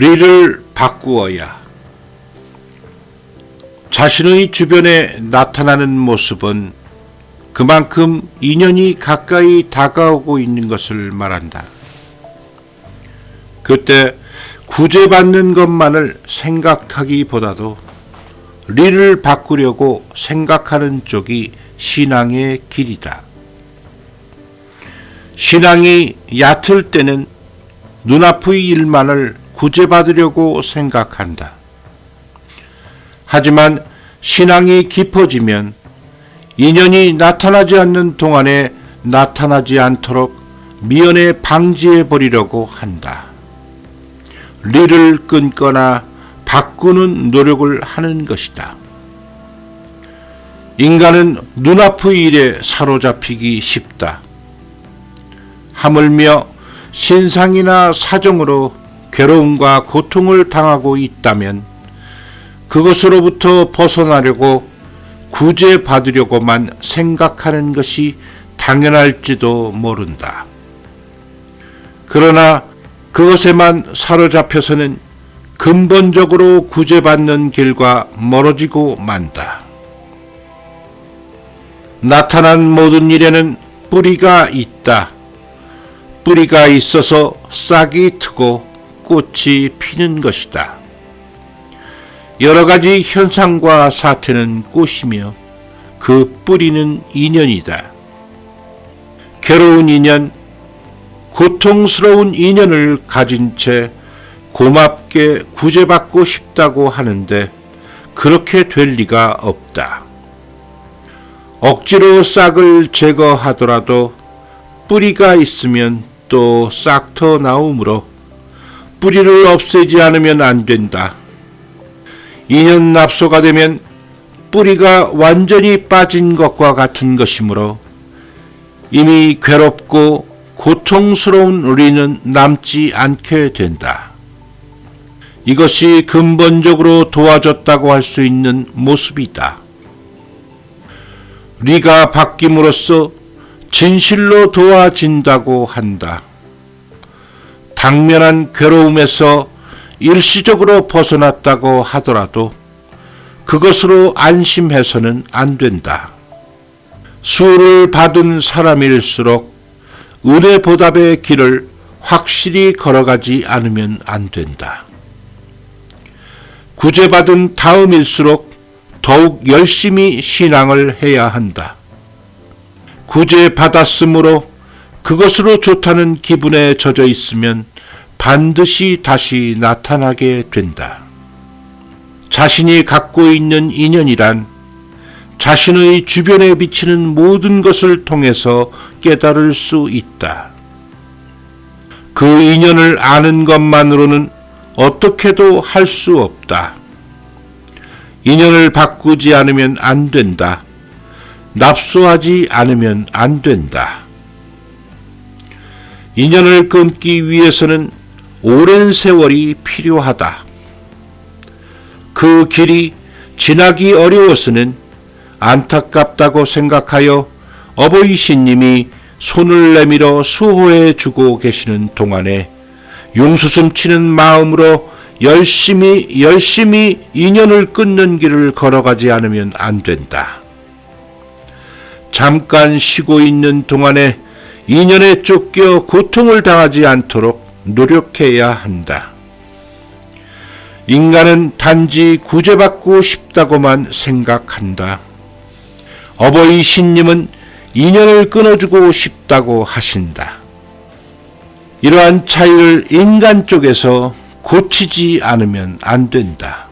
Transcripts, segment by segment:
리를 바꾸어야. 자신의 주변에 나타나는 모습은 그만큼 인연이 가까이 다가오고 있는 것을 말한다. 그때 구제받는 것만을 생각하기보다도 리를 바꾸려고 생각하는 쪽이 신앙의 길이다. 신앙이 얕을 때는 눈앞의 일만을 구제받으려고 생각한다. 하지만 신앙이 깊어지면 인연이 나타나지 않는 동안에 나타나지 않도록 미연에 방지해 버리려고 한다. 리를 끊거나 바꾸는 노력을 하는 것이다. 인간은 눈앞의 일에 사로잡히기 쉽다. 하물며 신상이나 사정으로 괴로움과 고통을 당하고 있다면 그것으로부터 벗어나려고 구제받으려고만 생각하는 것이 당연할지도 모른다. 그러나 그것에만 사로잡혀서는 근본적으로 구제받는 길과 멀어지고 만다. 나타난 모든 일에는 뿌리가 있다. 뿌리가 있어서 싹이 트고 꽃이 피는 것이다. 여러 가지 현상과 사태는 꽃이며 그 뿌리는 인연이다. 괴로운 인연, 고통스러운 인연을 가진 채 고맙게 구제받고 싶다고 하는데 그렇게 될 리가 없다. 억지로 싹을 제거하더라도 뿌리가 있으면 또 싹 더 나오므로 뿌리를 없애지 않으면 안 된다. 인연 납소가 되면 뿌리가 완전히 빠진 것과 같은 것이므로 이미 괴롭고 고통스러운 리는 남지 않게 된다. 이것이 근본적으로 도와줬다고 할 수 있는 모습이다. 리가 바뀜으로써 진실로 도와진다고 한다. 당면한 괴로움에서 일시적으로 벗어났다고 하더라도 그것으로 안심해서는 안 된다. 수를 받은 사람일수록 은혜 보답의 길을 확실히 걸어가지 않으면 안 된다. 구제받은 다음일수록 더욱 열심히 신앙을 해야 한다. 구제받았으므로 그것으로 좋다는 기분에 젖어 있으면 반드시 다시 나타나게 된다. 자신이 갖고 있는 인연이란 자신의 주변에 비치는 모든 것을 통해서 깨달을 수 있다. 그 인연을 아는 것만으로는 어떻게도 할 수 없다. 인연을 바꾸지 않으면 안 된다. 납소하지 않으면 안 된다. 인연을 끊기 위해서는 오랜 세월이 필요하다. 그 길이 지나기 어려워서는 안타깝다고 생각하여 어버이 신님이 손을 내밀어 수호해 주고 계시는 동안에 용수숨치는 마음으로 열심히 인연을 끊는 길을 걸어가지 않으면 안 된다. 잠깐 쉬고 있는 동안에 인연에 쫓겨 고통을 당하지 않도록 노력해야 한다. 인간은 단지 구제받고 싶다고만 생각한다. 어버이 신님은 인연을 끊어주고 싶다고 하신다. 이러한 차이를 인간 쪽에서 고치지 않으면 안 된다.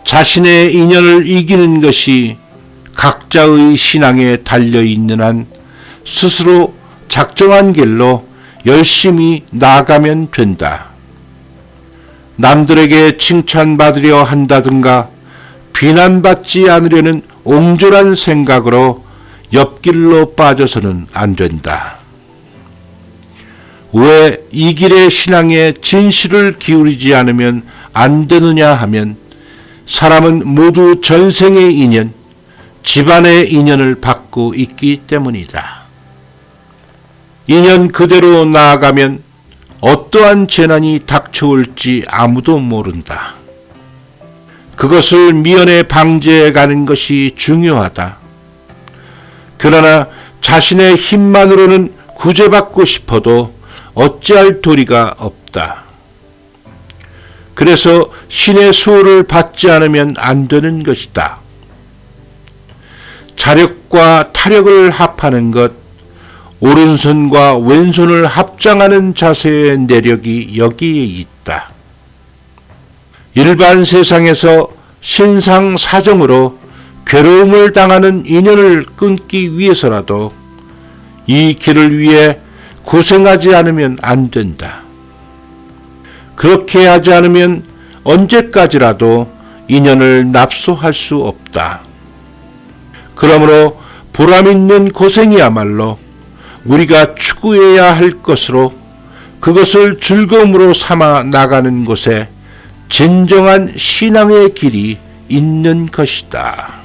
자신의 인연을 이기는 것이 각자의 신앙에 달려있는 한 스스로 작정한 길로 열심히 나아가면 된다. 남들에게 칭찬받으려 한다든가 비난받지 않으려는 옹졸한 생각으로 옆길로 빠져서는 안 된다. 왜 이 길의 신앙에 진실을 기울이지 않으면 안 되느냐 하면 사람은 모두 전생의 인연, 집안의 인연을 받고 있기 때문이다. 인연 그대로 나아가면 어떠한 재난이 닥쳐올지 아무도 모른다. 그것을 미연에 방지해 가는 것이 중요하다. 그러나 자신의 힘만으로는 구제받고 싶어도 어찌할 도리가 없다. 그래서 신의 수호를 받지 않으면 안 되는 것이다. 자력과 타력을 합하는 것, 오른손과 왼손을 합장하는 자세의 내력이 여기에 있다. 일반 세상에서 신상 사정으로 괴로움을 당하는 인연을 끊기 위해서라도 이 길을 위해 고생하지 않으면 안 된다. 그렇게 하지 않으면 언제까지라도 인연을 납소할 수 없다. 그러므로 보람있는 고생이야말로 우리가 추구해야 할 것으로 그것을 즐거움으로 삼아 나가는 곳에 진정한 신앙의 길이 있는 것이다.